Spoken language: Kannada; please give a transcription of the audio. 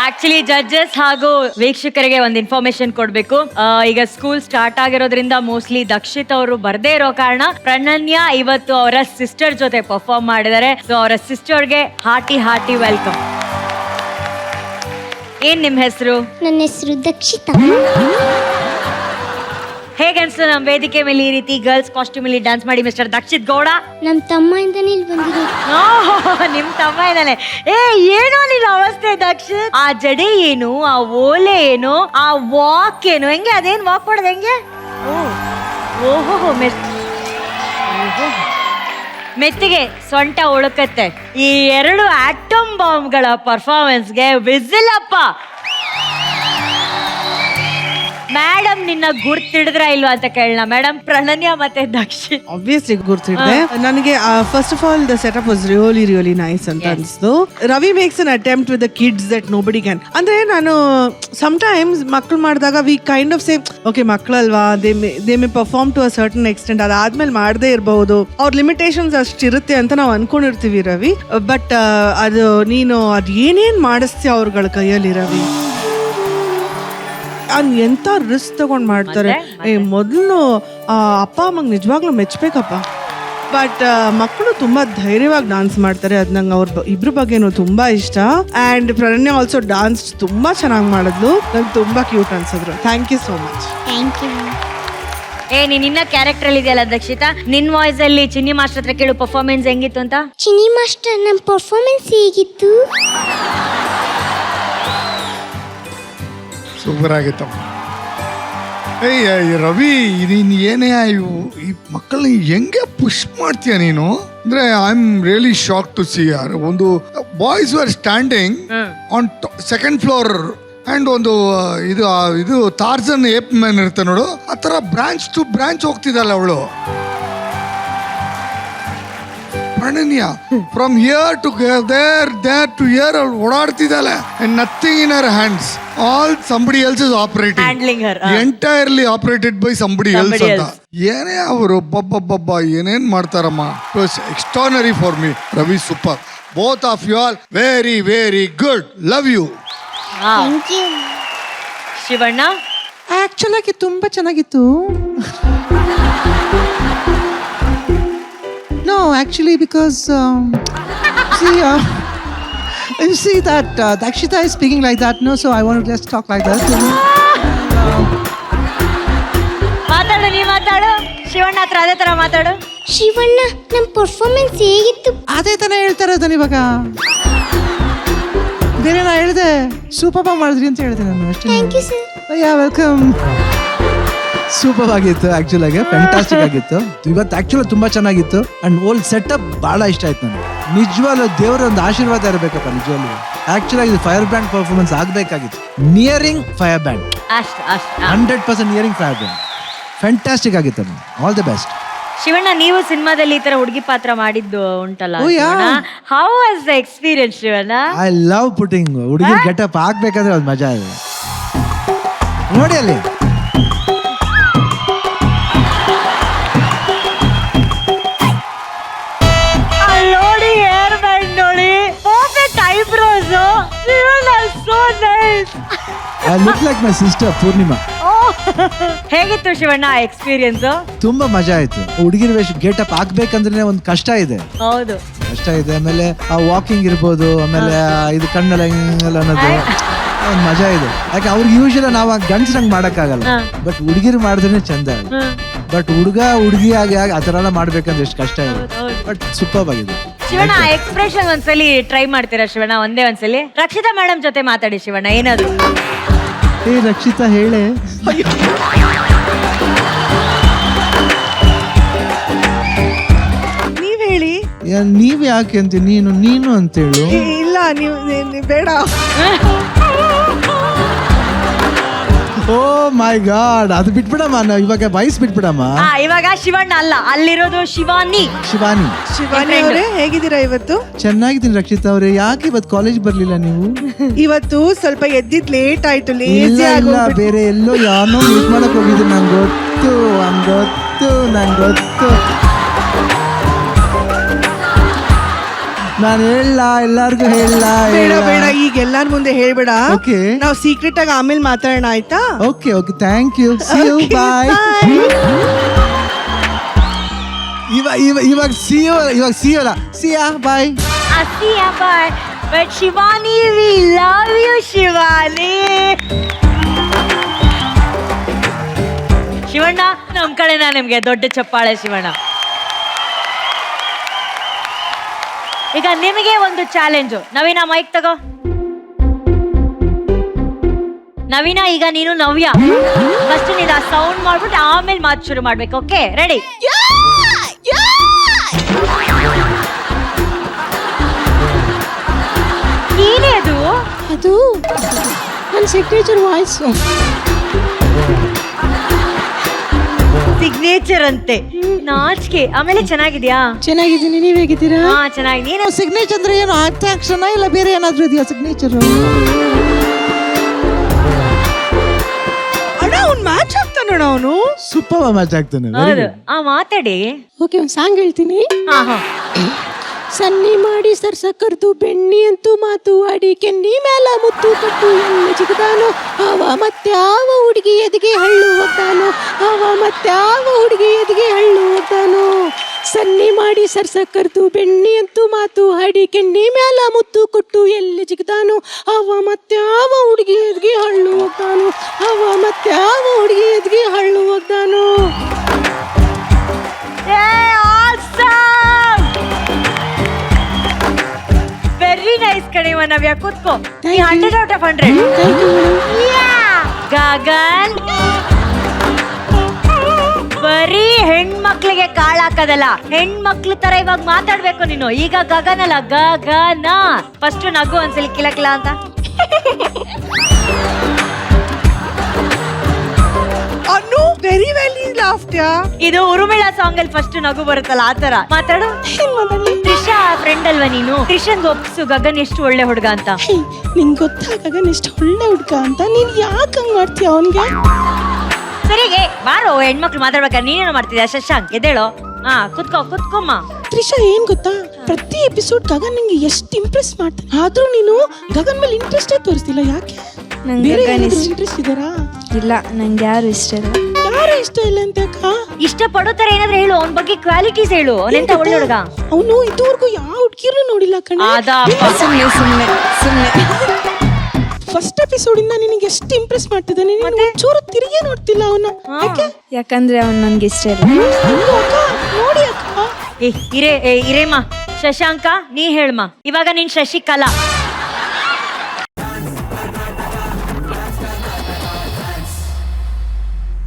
ಆಕ್ಚುಲಿ ಜಡ್ಜಸ್ ಹಾಗೂ ವೀಕ್ಷಕರಿಗೆ ಒಂದು ಇನ್ಫಾರ್ಮೇಶನ್ ಕೊಡ್ಬೇಕು. ಈಗ ಸ್ಕೂಲ್ ಸ್ಟಾರ್ಟ್ ಆಗಿರೋದ್ರಿಂದ ಮೋಸ್ಟ್ಲಿ ದಕ್ಷಿತ್ ಅವರು ಬರ್ದೇ ಇರೋ ಕಾರಣ ಪ್ರಣನ್ಯ ಇವತ್ತು ಅವರ ಸಿಸ್ಟರ್ ಜೊತೆ ಪರ್ಫಾರ್ಮ್ ಮಾಡಿದ್ದಾರೆ. ಸೊ ಅವರ ಸಿಸ್ಟರ್ಗೆ ಹಾರ್ಟಿ ವೆಲ್ಕಮ್. ಏನ್ ನಿಮ್ ಹೆಸರು? ನನ್ನ ಹೆಸರು ದಕ್ಷಿತಾ. ಹೇಗೆ ಅನ್ಸುತ್ತೆ ನಮ್ಮ ವೇದಿಕೆ ಮೇಲೆ ಈ ರೀತಿ ಗರ್ಲ್ಸ್ ಕಾಸ್ಟ್ಯೂಮ್ ಅಲ್ಲಿ ಡ್ಯಾನ್ಸ್ ಮಾಡಿ ಮಿಸ್ಟರ್ ದಕ್ಷಿತ್ ಗೌಡ? ನಮ್ಮ ತಮ್ಮಿಂದನೇ ಇಲ್ಲಿ ಬಂದಿರೋದು. ನಿಮ್ ತಮ್ಮ ಇದ್ದಾನೆ. ಏನೋ ನಿನ್ನ ಅವಸ್ಥೆ ದಕ್ಷಿತ್. ಆ ಜಡೆ ಏನು, ಆ ಓಲೆ ಏನು, ಆ ವಾಕ್ ಏನು, ಹೆಂಗೆ ಅದೇನ್ ವಾಕ್ ಮಾಡೋದು ಹೆಂಗೆ? ಓಹೋ ಮೆತ್ತಿಗೆ ಸೊಂಟ ಉಳುಕತ್ತೆ. ಈ 2 ಆಟಮ್ ಬಾಂಬ್ಗಳ ಪರ್ಫಾರ್ಮೆನ್ಸ್ಗೆ ವಿಸಿಲ್ ಅಪ್ಪ. ಮೇಡಮ್ ನಿನ್ನ ಗುರ್ತಿಡಿದ್ರ ಇಲ್ವಾ ಅಂತ ಕೇಳೋಣ. ಮೇಡಮ್ ಪ್ರಣನ್ಯ ಮತ್ತೆ ದಕ್ಷಿತ್ ಆಬ್ವಿಯಸ್ಲಿ ಗುರ್ತಿಡ್ದೆ. ನನಗೆ first of all the setup was really nice ಅಂತ ಅನಿಸ್ತು. Ravi makes an attempt with the kids that nobody can. ಅಂದ್ರೆ ನಾನು ಸಮ್ಟೈಮ್ಸ್ ಮಕ್ಳು ಮಾಡಿದಾಗ we kind of say okay ಮಕ್ಳಲ್ವಾ, they may perform to a certain extent, ಅದಾದ್ಮೇಲೆ ಮಾಡದೇ ಇರಬಹುದು, ಅವ್ರ ಲಿಮಿಟೇಷನ್ಸ್ ಅಷ್ಟಿರುತ್ತೆ ಅಂತ ನಾವು ಅನ್ಕೊಂಡಿರ್ತೀವಿ ರವಿ. ಬಟ್ ಅದು ನೀನು ಅದ್ ಏನೇನ್ ಮಾಡಿಸ್ತೀಯ ಅವ್ರಗಳ ಕೈಯಲ್ಲಿ ರವಿ. ಎಂತ ರಿಸ್ಕ್ ತಗೊಂಡ್ ಮಾಡ್ತಾರೆ. ಮೊದಲು ಅಪ್ಪ ಅಮ್ಮಂಗೆ ನಿಜವಾಗ್ಲೂ ಮೆಚ್ಬೇಕಪ್ಪ. ಬಟ್ ಮಕ್ಕಳು ತುಂಬಾ ಧೈರ್ಯವಾಗಿ ಡಾನ್ಸ್ ಮಾಡ್ತಾರೆ. ಅದ್ ನಂಗೆ ಅವ್ರ ಇಬ್ರ ಬಗ್ಗೆನೂ ತುಂಬಾ ಇಷ್ಟ. ಅಂಡ್ ಪ್ರಣನ್ಯ ಆಲ್ಸೋ ಡಾನ್ಸ್ ತುಂಬಾ ಚೆನ್ನಾಗಿ ಮಾಡಿದ್ಲು. ನಂಗೆ ತುಂಬಾ ಕ್ಯೂಟ್ ಅನ್ಸಿದ್ರು. Thank you so much. Thank you. ನಿನ್ನ ಕ್ಯಾರೆಕ್ಟರ್ ಅಲ್ಲಿ ಇದೆಯಲ್ಲ ದಕ್ಷಿತಾ, ನಿನ್ ವಾಯ್ಸ್ ಅಲ್ಲಿ ಚಿನ್ನಿ ಮಾಸ್ಟರ್ ಹತ್ರ ಕೇಳು ಪರ್ಫಾರ್ಮೆನ್ಸ್ ಹೆಂಗಿತ್ತು ಅಂತ. ಚಿನ್ನಿ ಮಾಸ್ಟರ್ ನಮ್ಮ ಪರ್ಫಾರ್ಮೆನ್ಸ್ ಹೇಗಿತ್ತು? ಸೂಪರ್ ಆಗಿತ್ತಮ್ಮ. ರವಿ, ನೀನು ಏನೇ ಈ ಮಕ್ಕಳನ್ನ ಹೆಂಗೆ ಪುಷ್ ಮಾಡ್ತೀಯ ನೀನು ಅಂದ್ರೆ I am really shock to see. ಒಂದು boys are standing on second floor and ಒಂದು ಇದು ಟಾರ್ಜನ್ ಏಪ್ ಮ್ಯಾನ್ ಇರುತ್ತೆ ನೋಡು, ಆ ಥರ ಬ್ರಾಂಚ್ ಟು ಬ್ರಾಂಚ್ ಹೋಗ್ತಿದ್ದಲ್ಲ ಅವಳು Prananya. From here to there to here ಅವಳು ಓಡಾಡ್ತಿದ್ದಾಳೆ. And nothing in her hands. All somebody else is operating, entirely operated by somebody else ಅಂತ. ಏನೇ ಅವರು ಬಬ್ಬ ಏನೇನ್ ಮಾಡ್ತಾರಮ್ಮ. It was extraordinary for me. Ravi super. Both of you are very good. Love you. Thank you. Shivanna actual ಆಗಿ ತುಂಬಾ ಚೆನ್ನಾಗಿತ್ತು. No, actually, because you see that Dakshita is speaking like that, no? So I want to just talk like that. ಮಾತಾಡು ಶಿವಣ್ಣ ಹತ್ರ ಅದೇ ತರ ಮಾತಾಡು. ಶಿವಣ್ಣ ನಮ್ಮ ಪರ್ಫಾರ್ಮೆನ್ಸ್ ಹೇಗಿತ್ತು? ಅದೇ ತಾನೇ ಹೇಳ್ತಾರೆ ಅದನ್ನ ಇವಾಗ. ಬೇರೆ ನಾ ಹೇಳಿದೆ ಸೂಪರ್ ಮಾಡಿದ್ರಿ ಅಂತ ಹೇಳಿದೆ ನಾನು ಅಷ್ಟೇ. Thank you sir. Yeah welcome. Super ಆಗಿತ್ತು. ಆಕ್ಚುಲ್ ಆಗಿ ಫ್ಯಾಂಟಾಸ್ಟಿಕ್ ಆಗಿತ್ತು. ಇವತ್ತು ಆಕ್ಚುಲಿ ತುಂಬಾ ಚೆನ್ನಾಗಿತ್ತು. ಅಂಡ್ ಓಲ್ ಸೆಟಪ್ ಬಹಳ ಇಷ್ಟ ಆಯ್ತು ನನಗೆ. ನಿಜವಾಗ್ಲೂ ದೇವರ ಒಂದು ಆಶೀರ್ವಾದ ಇರಬೇಕಪ್ಪ. ನಿಜವಾಗ್ಲೂ ಆಕ್ಚುಲ್ ಆಗಿ ಫೈರ್ ಬ್ಯಾಂಡ್ ಪರ್ಫಾರ್ಮೆನ್ಸ್ ಆಗ್ಬೇಕಾಗಿತ್ತು. Nearing fire band 100% nearing fire band. Fantastic ಆಗಿತ್ತು. All the best. ಶಿವಣ್ಣ, ನೀವು ಸಿನಿಮಾದಲ್ಲಿ ಈ ತರ ಹುಡುಗಿ ಪಾತ್ರ ಮಾಡಿದ್ದು ಉಂಟಲ್ಲ, how was the experience Shivanna? I love putting. ಹುಡುಗಿ ಗೆಟಪ್ ಹಾಕ್ಬೇಕಾದ್ರೆ ಅದು ಮಜಾ ಇದೆ. ನೋಡಿ ಅಲ್ಲಿ ನೋಡಿ ಹೇರ್ ಬ್ಯಾಂಡ್ ನೋಡಿ, perfect eyebrows. Shivanna so nice. I look like my sister Poornima. ಹೇಗಿತ್ತು ಶಿವಣ್ಣ ಎಕ್ಸ್ಪೀರಿಯನ್ಸ್? ತುಂಬಾ ಮಜಾ ಆಯ್ತು. ಹುಡುಗಿರ ವೇಷ ಗೆಟಪ್ ಹಾಕ್ಬೇಕಂದ್ರೆ ಒಂದು ಕಷ್ಟ ಇದೆ. ಹೌದು, ಕಷ್ಟ ಇದೆ. ಆಮೇಲೆ ಆ ವಾಕಿಂಗ್ ಇರ್ಬೋದು, ಆಮೇಲೆ ಇದು ಕಣ್ಣೆಲ್ಲ ಅನ್ನೋದು ಒಂದು ಮಜಾ ಇದೆ. ಯಾಕೆ ಅವ್ರಿಗೆ ಯೂಶಲಿ ನಾವು ಗಂಡ್ಸ್ರಂಗ್ ಮಾಡಕ್ಕಾಗಲ್ಲ. ಬಟ್ ಹುಡುಗಿರು ಮಾಡಿದ್ರೆ ಚಂದ. ಬಟ್ ಹುಡುಗಿ ಆಗಿ ಆ ತರ ಎಲ್ಲ ಮಾಡ್ಬೇಕಂದ್ರೆ ಎಷ್ಟು ಕಷ್ಟ ಇದೆ. ಬಟ್ ಸೂಪರ್ ಆಗಿದೆ. ಶಿವಣ್ಣ ಎಕ್ಸ್ಪ್ರೆಷನ್ ಒಂದ್ಸಲಿ ಟ್ರೈ ಮಾಡ್ತೀರಾ ಶಿವಣ್ಣ? ಒಂದ್ಸಲಿ ರಕ್ಷಿತಾ ಮೇಡಮ್ ಜೊತೆ ಮಾತಾಡಿ ಶಿವಣ್ಣ. ಏನಾದ್ರು ರಕ್ಷಿತಾ ಹೇಳೆ. ನೀವ್ ಹೇಳಿ. ನೀವ್ ಯಾಕೆ ಅಂತ ನೀನು ಅಂತೇಳು. ಇಲ್ಲ ನೀವು ಬೇಡ. ಓ ಮೈ ಗಾಡ್, ಅದು ಬಿಟ್ಬಿಡಮ್ಮ. ಇವಾಗ ವಯಸ್ ಬಿಟ್ಬಿಡಮ್ಮ. ಇವಾಗ ಶಿವಣ್ಣ ಅಲ್ಲ, ಅಲ್ಲಿರೋದು ಶಿವಾನಿ. ಶಿವಾನಿ ಅವರೇ, ಹೇಗಿದ್ದೀರಾ ಇವತ್ತು? ಚೆನ್ನಾಗಿದ್ದೀನಿ ರಕ್ಷಿತಾ ಅವರೇ. ಯಾಕೆ ಇವತ್ತು ಕಾಲೇಜ್ ಬರ್ಲಿಲ್ಲ ನೀವು? ಇವತ್ತು ಸ್ವಲ್ಪ ಎದ್ದಿದ್ ಲೇಟ್ ಆಯ್ತು. ಇಲ್ಲ, ಬೇರೆ ಎಲ್ಲೋ ಯಾರನ್ನೋ ಮೀಟ್ ಮಾಡಕ್ ಹೋಗಿದ್ದು. ನಂಗೆ ಗೊತ್ತು. ನಾನು ಹೇಳ ಎಲ್ಲಾರ್ಗು ಹೇಳ ಬೇಡ ಬೇಡ ಈಗ ಎಲ್ಲಾರ ಮುಂದೆ ಹೇಳ್ಬೇಡ. Okay. ನಾವು ಸೀಕ್ರೆಟ್ ಆಗಿ ಆಮೇಲೆ ಮಾತಾಡೋಣ ಆಯ್ತಾ? Okay okay thank you see you bye. ಇವಾಗ ಸಿ ಯು ಅಲ್ಲ ಸಿಯಾ ಬಾಯ್. Asiya, but Shivani, we love you, Shivani. Shivanna ನಮ್ ಕಡೆನ ನಿಮ್ಗೆ ದೊಡ್ಡ ಚಪ್ಪಾಳೆ ಶಿವಣ್ಣ. ಈಗ ನಿಮಗೆ ಒಂದು ಚಾಲೆಂಜು. ನವೀನ ಮೈಕ್ ತಗೋ. ನವೀನ ಈಗ ನೀನು ನವ್ಯ ಫಸ್ಟ್ ನೀನು ಆ ಸೌಂಡ್ ಮಾಡ್ಬಿಟ್ಟು ಆಮೇಲೆ ಮಾತು ಶುರು ಮಾಡ್ಬೇಕು. Okay ready? ಏನೇ ಅದು? ಅದು ನನ್ನ ಸಿಗ್ನೇಚರ್ ವಾಯ್ಸ್. ಸಿಗ್ನೇಚರ್ ಅಂತೆ. ನಾಚಿಕೆ. ಆಮೇಲೆ ಚೆನ್ನಾಗಿದ್ಯಾ? ಚೆನ್ನಾಗಿದ್ದೀನಿ, ನೀವ್ ಹೇಗಿದ್ದೀರಾ? ಹಾ ಚೆನ್ನಾಗಿ. ನೀನು ಸಿಗ್ನೇಚರ್ ಅಂದ್ರೆ ಏನು ಅಟ್ರಾಕ್ಷನ್ ಇಲ್ಲ ಬೇರೆ ಏನಾದ್ರೂ ಇದೆಯಾ ಸಿಗ್ನೇಚರ್? ಅಣ್ಣ ಅವ್ನು ಮ್ಯಾಚ್ ಆಗ್ತಾನಣ್ಣ ಅವನು. ಸೂಪರ್ ಮ್ಯಾಚ್ ಆಗ್ತಾನೆ. ಹೌದು. ಮಾತಾಡಿ. ಓಕೆ, ಒಂದು ಸಾಂಗ್ ಹೇಳ್ತೀನಿ. ಹಾ ಸನ್ನಿ ಮಾಡಿ ಸರ್ಸ ಕರ್ದು ಬೆಣ್ಣಿ ಅಂತೂ ಮಾತು ಆಡಿ ಕೆನ್ನಿ ಮೇಲ ಮುತ್ತು ಕಟ್ಟು ಎಲ್ಲ ಚಿಕ್ಕದಾನು ಅವ ಮತ್ತೆ ಆವ ಹುಡುಗಿ ಎದಿಗೆ ಹಳ್ಳು ಹೋಗ್ತಾನು ಅವ ಮತ್ತೆ ಆವ ಹುಡುಗಿ ಎದಿಗೆ ಹಳ್ಳು ಹೋಗ್ತಾನು ಸನ್ನಿ ಮಾಡಿ ಸರ್ಸ ಕರ್ದು ಬೆಣ್ಣಿ ಅಂತೂ ಮಾತು ಆಡಿ ಕೆನ್ನಿ ಮೇಲ ಮುತ್ತು ಕೊಟ್ಟು ಎಲ್ಲಿ ಚಿಕ್ಕದಾನು ಅವ ಮತ್ತೆ ಆವ ಹುಡುಗಿ ಎದಿಗೆ ಹಳ್ಳು ಹೋಗ್ತಾನು ಅವ ಮತ್ತೆ ಆವ ಹುಡುಗಿ ಎದಿಗೆ ಹಳ್ಳು ಹೋಗ್ತಾನು. ವೆರಿ ನೈಸ್ ಕಣಿವ ನವ್ಯ. ಕೂತ್ಕೋ. 100 out of 100. ಗಗನ್ ಬರೀ ಹೆಣ್ಮಕ್ಳಿಗೆ ಕಾಳಾಕದಲ್ಲ, ಹೆಣ್ಮಕ್ಳು ತರ ಇವಾಗ ಮಾತಾಡ್ಬೇಕು ನೀನು. ಈಗ ಗಗನ್ ಅಲ್ಲ, ಗಗನ. ಫಸ್ಟ್ ನಗು ಒಂದ್ಸಲಿ ಕಿಲಕಿಲ ಅಂತ. ಅನ್ನು ವೆರಿ ವೆಲ್ ಲಾಫ್ಟ್ಯಾ. ಇದು ಉರುಮಿಳ ಸಾಂಗ್ ಅಲ್ಲಿ ಫಸ್ಟ್ ನಗು ಬರುತ್ತಲ್ಲ ಆ ತರ ಮಾತಾಡು. ತ್ರಿಷಾ ಫ್ರೆಂಡ್ ಅಲ್ವಾ ನೀನು? ತ್ರಿಷನ್ಗೆ ಒಪ್ಸು ಗಗನ್ ಎಷ್ಟು ಒಳ್ಳೆ ಹುಡುಗ ಅಂತ. ನಿಂಗೆ ಗೊತ್ತಾಗ ಎಷ್ಟು ಒಳ್ಳೆ ಹುಡುಗ ಅಂತ. ನೀನ್ ಯಾಕೆ ಹಂಗ್ ಮಾಡ್ತೀಯ ಅವನ್ಗೆ? ಸರಿಗೆ ಬಾರೋ, ಹೆಣ್ಮಕ್ಳು ಮಾತಾಡ್ಬೇಕಾದ್ರೆ ನೀನೇನು ಮಾಡ್ತಿದ್ಯಾ? ಶಶಾಂಕ್ ಎದ್ದೇಳೋ. ಕುತ್ಕೊಮ್ಮ. ತ್ರಿಷಾ ಏನ್ ಗೊತ್ತಾ, ಪ್ರತಿ ಎಪಿಸೋಡ್ ಗಗನ್ ನಿಂಗೆ ಎಷ್ಟು ಇಂಪ್ರೆಸ್ ಮಾಡ್ತಾನೆ, ಆದ್ರೂ ನೀನು ಗಗನ್ ಮೇಲೆ ಇಂಟ್ರೆಸ್ಟೇ ತೋರಿಸ್ತಿಲ್ಲ. ಯಾಕೆ? ಬೇರೆ ಇಂಟ್ರೆಸ್ಟ್ ಇದರಾ? ಇಲ್ಲ, ನಂಗೆ ಯಾರು ಇಷ್ಟ ಇಲ್ಲ. ಯಾರು ಇಷ್ಟ ಇಲ್ಲ ಅಂತ ಅಕ್ಕ? ಇಷ್ಟ ಪಡೋ ತರ ಏನಾದ್ರು ಹೇಳು, ಅವನ ಬಗ್ಗೆ ಕ್ವಾಲಿಟೀಸ್ ಹೇಳು. ಅವನೆಂತ ಒಳ್ಳೆ ಹುಡುಗ. ಅವನು ಇದುವರೆಗೂ ಯಾವ ಹುಡುಗಿರ್ನು ನೋಡಿಲ್ಲ ಕಣೆ. ಸುಮ್ಮನೆ ಫಸ್ಟ್ ಎಪಿಸೋಡ್ ಇಂದ ನಿನಗೆ ಎಷ್ಟು ಇಂಪ್ರೆಸ್ ಮಾಡ್ತಿದ್ದಾನೆ, ನೀನು ಚೂರು ತಿರುಗಿ ನೋಡ್ತಿಲ್ಲ ಅವನ. ಯಾಕಂದ್ರೆ ಅವ್ನು ನನ್ಗೆ ಇಷ್ಟ ಇಲ್ಲ. ನೋಡಿ ಅಕ್ಕ. ಇರೇಮ್ಮ. ಶಶಾಂಕ ನೀ ಹೇಳ್ಮ. ಇವಾಗ ನೀನ್ ಶಶಿಕಲಾ.